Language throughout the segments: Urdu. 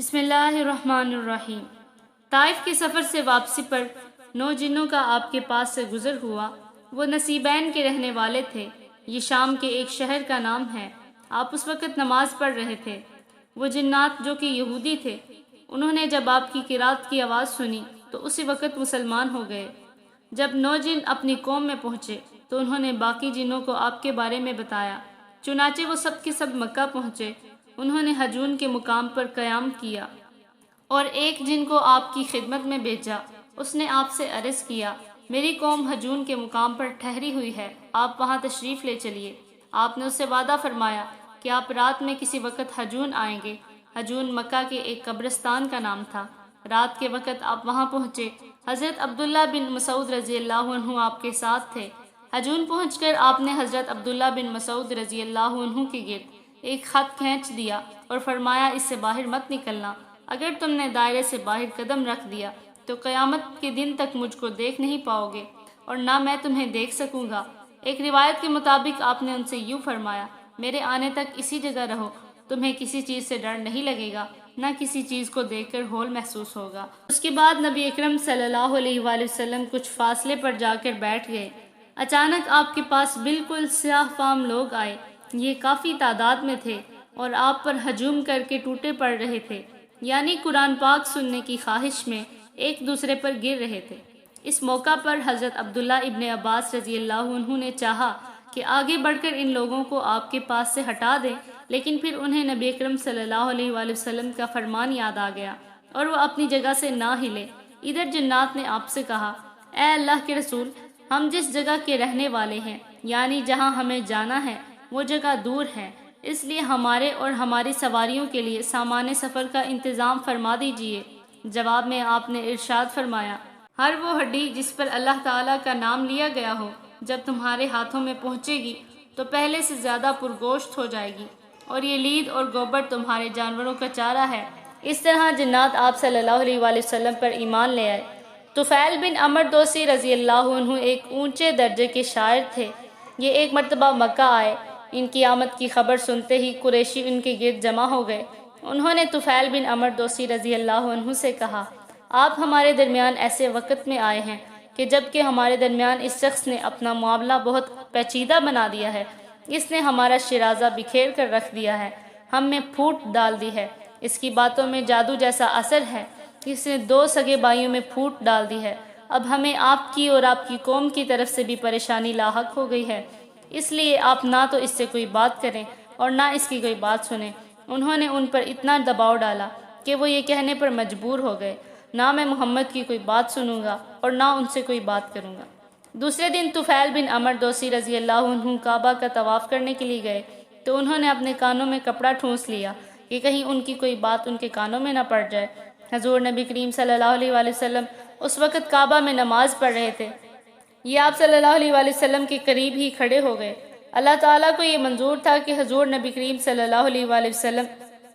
بسم اللہ الرحمن الرحیم۔ طائف کے سفر سے واپسی پر 9 جنوں کا آپ کے پاس سے گزر ہوا۔ وہ نصیبین کے رہنے والے تھے۔ یہ شام کے ایک شہر کا نام ہے۔ آپ اس وقت نماز پڑھ رہے تھے۔ وہ جنات جو کہ یہودی تھے، انہوں نے جب آپ کی قرات کی آواز سنی تو اسی وقت مسلمان ہو گئے۔ جب 9 جن اپنی قوم میں پہنچے تو انہوں نے باقی جنوں کو آپ کے بارے میں بتایا۔ چنانچہ وہ سب کے سب مکہ پہنچے۔ انہوں نے حجون کے مقام پر قیام کیا اور ایک جن کو آپ کی خدمت میں بھیجا۔ اس نے آپ سے عرض کیا، میری قوم حجون کے مقام پر ٹھہری ہوئی ہے، آپ وہاں تشریف لے چلیے۔ آپ نے اس سے وعدہ فرمایا کہ آپ رات میں کسی وقت حجون آئیں گے۔ حجون مکہ کے ایک قبرستان کا نام تھا۔ رات کے وقت آپ وہاں پہنچے۔ حضرت عبداللہ بن مسعود رضی اللہ عنہ آپ کے ساتھ تھے۔ حجون پہنچ کر آپ نے حضرت عبداللہ بن مسعود رضی اللہ عنہ کے گرد ایک خط کھینچ دیا اور فرمایا، اس سے باہر مت نکلنا۔ اگر تم نے دائرے سے باہر قدم رکھ دیا تو قیامت کے دن تک مجھ کو دیکھ نہیں پاؤ گے اور نہ میں تمہیں دیکھ سکوں گا۔ ایک روایت کے مطابق آپ نے ان سے یوں فرمایا، میرے آنے تک اسی جگہ رہو، تمہیں کسی چیز سے ڈر نہیں لگے گا، نہ کسی چیز کو دیکھ کر ہول محسوس ہوگا۔ اس کے بعد نبی اکرم صلی اللہ علیہ وآلہ وسلم کچھ فاصلے پر جا کر بیٹھ گئے۔ اچانک آپ کے پاس بالکل سیاہ فام لوگ آئے۔ یہ کافی تعداد میں تھے اور آپ پر ہجوم کر کے ٹوٹے پڑ رہے تھے، یعنی قرآن پاک سننے کی خواہش میں ایک دوسرے پر گر رہے تھے۔ اس موقع پر حضرت عبداللہ ابن عباس رضی اللہ عنہ نے چاہا کہ آگے بڑھ کر ان لوگوں کو آپ کے پاس سے ہٹا دیں، لیکن پھر انہیں نبی اکرم صلی اللہ علیہ وآلہ وسلم کا فرمان یاد آ گیا اور وہ اپنی جگہ سے نہ ہلے۔ ادھر جنات نے آپ سے کہا، اے اللہ کے رسول، ہم جس جگہ کے رہنے والے ہیں، یعنی جہاں ہمیں جانا ہے، وہ جگہ دور ہے، اس لیے ہمارے اور ہماری سواریوں کے لیے سامان سفر کا انتظام فرما دیجیے۔ جواب میں آپ نے ارشاد فرمایا، ہر وہ ہڈی جس پر اللہ تعالیٰ کا نام لیا گیا ہو، جب تمہارے ہاتھوں میں پہنچے گی تو پہلے سے زیادہ پرگوشت ہو جائے گی، اور یہ لید اور گوبر تمہارے جانوروں کا چارہ ہے۔ اس طرح جنات آپ صلی اللہ علیہ وآلہ وسلم پر ایمان لے آئے۔ طفیل بن عمر دوسی رضی اللہ عنہ ایک اونچے درجے کے شاعر تھے۔ یہ ایک مرتبہ مکہ آئے۔ ان کی آمد کی خبر سنتے ہی قریشی ان کے گرد جمع ہو گئے۔ انہوں نے طفیل بن عمر دوسی رضی اللہ عنہ سے کہا، آپ ہمارے درمیان ایسے وقت میں آئے ہیں کہ جب کہ ہمارے درمیان اس شخص نے اپنا معاملہ بہت پیچیدہ بنا دیا ہے۔ اس نے ہمارا شیرازہ بکھیر کر رکھ دیا ہے، ہم میں پھوٹ ڈال دی ہے، اس کی باتوں میں جادو جیسا اثر ہے، اس نے 2 سگے بھائیوں میں پھوٹ ڈال دی ہے۔ اب ہمیں آپ کی اور آپ کی قوم کی طرف سے بھی پریشانی لاحق ہو گئی ہے، اس لیے آپ نہ تو اس سے کوئی بات کریں اور نہ اس کی کوئی بات سنیں۔ انہوں نے ان پر اتنا دباؤ ڈالا کہ وہ یہ کہنے پر مجبور ہو گئے، نہ میں محمد کی کوئی بات سنوں گا اور نہ ان سے کوئی بات کروں گا۔ دوسرے دن طفیل بن عمر دوسی رضی اللہ عنہ کعبہ کا طواف کرنے کے لیے گئے تو انہوں نے اپنے کانوں میں کپڑا ٹھونس لیا کہ کہیں ان کی کوئی بات ان کے کانوں میں نہ پڑ جائے۔ حضور نبی کریم صلی اللہ علیہ وآلہ وسلم اس وقت کعبہ میں نماز پڑھ رہے تھے۔ یہ آپ صلی اللہ علیہ وآلہ وسلم کے قریب ہی کھڑے ہو گئے۔ اللہ تعالیٰ کو یہ منظور تھا کہ حضور نبی کریم صلی اللہ علیہ وآلہ وسلم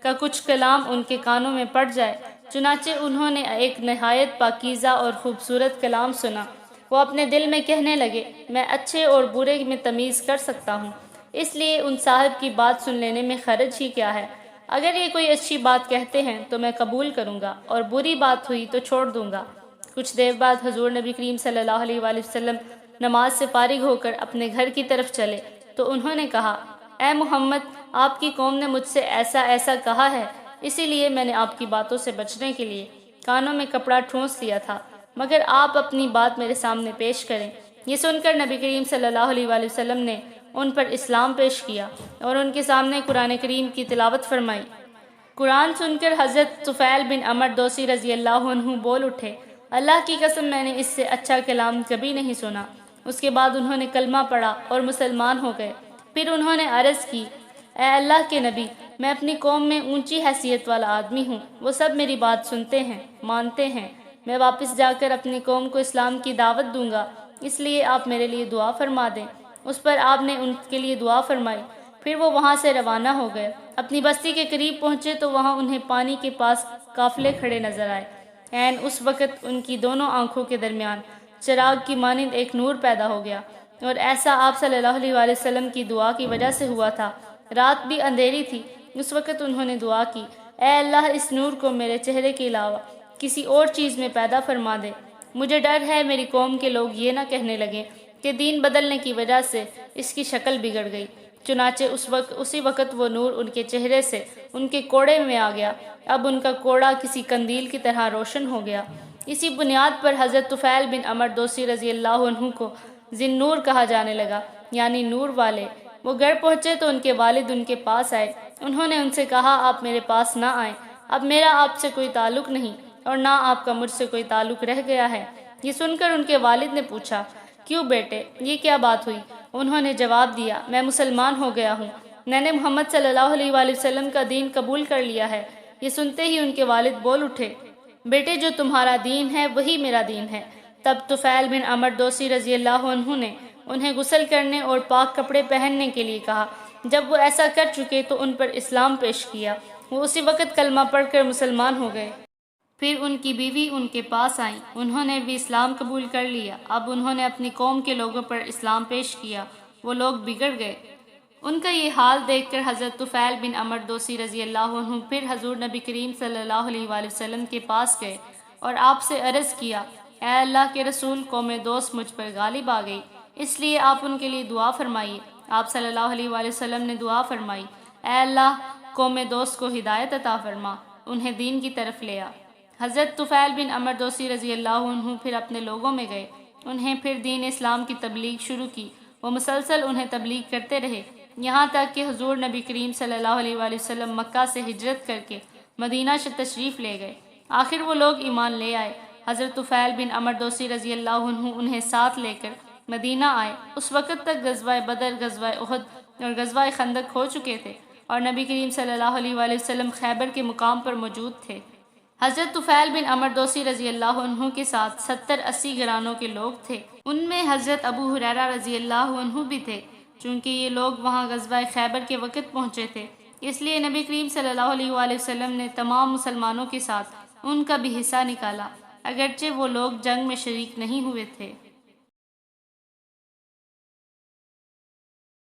کا کچھ کلام ان کے کانوں میں پڑ جائے، چنانچہ انہوں نے ایک نہایت پاکیزہ اور خوبصورت کلام سنا۔ وہ اپنے دل میں کہنے لگے، میں اچھے اور برے میں تمیز کر سکتا ہوں، اس لیے ان صاحب کی بات سن لینے میں حرج ہی کیا ہے۔ اگر یہ کوئی اچھی بات کہتے ہیں تو میں قبول کروں گا اور بری بات ہوئی تو چھوڑ دوں گا۔ کچھ دیر بعد حضور نبی کریم صلی اللہ علیہ وآلہ وسلم نماز سے فارغ ہو کر اپنے گھر کی طرف چلے تو انہوں نے کہا، اے محمد، آپ کی قوم نے مجھ سے ایسا ایسا کہا ہے، اسی لیے میں نے آپ کی باتوں سے بچنے کے لیے کانوں میں کپڑا ٹھونس لیا تھا، مگر آپ اپنی بات میرے سامنے پیش کریں۔ یہ سن کر نبی کریم صلی اللہ علیہ وآلہ وسلم نے ان پر اسلام پیش کیا اور ان کے سامنے قرآن کریم کی تلاوت فرمائی۔ قرآن سن کر حضرت طفیل بن عمر دوسی رضی اللہ عنہ بول اٹھے، اللہ کی قسم میں نے اس سے اچھا کلام کبھی نہیں سنا۔ اس کے بعد انہوں نے کلمہ پڑھا اور مسلمان ہو گئے۔ پھر انہوں نے عرض کی، اے اللہ کے نبی، میں اپنی قوم میں اونچی حیثیت والا آدمی ہوں، وہ سب میری بات سنتے ہیں، مانتے ہیں۔ میں واپس جا کر اپنی قوم کو اسلام کی دعوت دوں گا، اس لیے آپ میرے لیے دعا فرما دیں۔ اس پر آپ نے ان کے لیے دعا فرمائی۔ پھر وہ وہاں سے روانہ ہو گئے۔ اپنی بستی کے قریب پہنچے تو وہاں انہیں پانی کے پاس قافلے کھڑے نظر آئے۔ عین اس وقت ان کی دونوں آنکھوں کے درمیان چراغ کی مانند ایک نور پیدا ہو گیا، اور ایسا آپ صلی اللہ علیہ وآلہ وسلم کی دعا کی وجہ سے ہوا تھا۔ رات بھی اندھیری تھی۔ اس وقت انہوں نے دعا کی، اے اللہ اس نور کو میرے چہرے کے علاوہ کسی اور چیز میں پیدا فرما دے۔ مجھے ڈر ہے میری قوم کے لوگ یہ نہ کہنے لگیں کہ دین بدلنے کی وجہ سے اس کی شکل بگڑ گئی۔ چنانچہ اسی وقت وہ نور ان کے چہرے سے ان کے کوڑے میں آ گیا۔ اب ان کا کوڑا کسی قندیل کی طرح روشن ہو گیا۔ اسی بنیاد پر حضرت طفیل بن عمر دوسی رضی اللہ عنہ کو ذی نور کہا جانے لگا، یعنی نور والے۔ وہ گھر پہنچے تو ان کے والد ان کے پاس آئے۔ انہوں نے ان سے کہا آپ میرے پاس نہ آئیں، اب میرا آپ سے کوئی تعلق نہیں اور نہ آپ کا مجھ سے کوئی تعلق رہ گیا ہے۔ یہ سن کر ان کے والد نے پوچھا کیوں بیٹے، یہ کیا بات ہوئی؟ انہوں نے جواب دیا میں مسلمان ہو گیا ہوں، میں نے محمد صلی اللہ علیہ وآلہ وسلم کا دین قبول کر لیا ہے۔ یہ سنتے ہی ان کے والد بول اٹھے بیٹے جو تمہارا دین ہے وہی میرا دین ہے۔ تب طفیل بن عمر دوسی رضی اللہ عنہ نے انہیں غسل کرنے اور پاک کپڑے پہننے کے لیے کہا۔ جب وہ ایسا کر چکے تو ان پر اسلام پیش کیا۔ وہ اسی وقت کلمہ پڑھ کر مسلمان ہو گئے۔ پھر ان کی بیوی ان کے پاس آئیں، انہوں نے بھی اسلام قبول کر لیا۔ اب انہوں نے اپنی قوم کے لوگوں پر اسلام پیش کیا، وہ لوگ بگڑ گئے۔ ان کا یہ حال دیکھ کر حضرت طفیل بن عمر دوسی رضی اللہ عنہ پھر حضور نبی کریم صلی اللہ علیہ وآلہ وسلم کے پاس گئے اور آپ سے عرض کیا اے اللہ کے رسول، قوم دوست مجھ پر غالب آ گئی، اس لیے آپ ان کے لیے دعا فرمائیے۔ آپ صلی اللہ علیہ وآلہ وسلم نے دعا فرمائی اے اللہ قوم دوست کو ہدایت عطا فرما، انہیں دین کی طرف لے آ۔ حضرت طفیل بن عمر دوسی رضی اللہ عنہ پھر اپنے لوگوں میں گئے، انہیں پھر دین اسلام کی تبلیغ شروع کی۔ وہ مسلسل انہیں تبلیغ کرتے رہے یہاں تک کہ حضور نبی کریم صلی اللہ علیہ وآلہ وسلم مکہ سے ہجرت کر کے مدینہ سے تشریف لے گئے۔ آخر وہ لوگ ایمان لے آئے۔ حضرت طفیل بن عمر دوسی رضی اللہ عنہ انہیں ساتھ لے کر مدینہ آئے۔ اس وقت تک غزوہ بدر، غزوہ احد اور غزوہ خندق ہو چکے تھے اور نبی کریم صلی اللہ علیہ وآلہ وسلم خیبر کے مقام پر موجود تھے۔ حضرت طفیل بن عمر دوسی رضی اللہ عنہ کے ساتھ 70-80 گھرانوں کے لوگ تھے۔ ان میں حضرت ابو ہریرہ رضی اللہ عنہ بھی تھے۔ چونکہ یہ لوگ وہاں غزوہ خیبر کے وقت پہنچے تھے، اس لیے نبی کریم صلی اللہ علیہ وآلہ وسلم نے تمام مسلمانوں کے ساتھ ان کا بھی حصہ نکالا، اگرچہ وہ لوگ جنگ میں شریک نہیں ہوئے تھے۔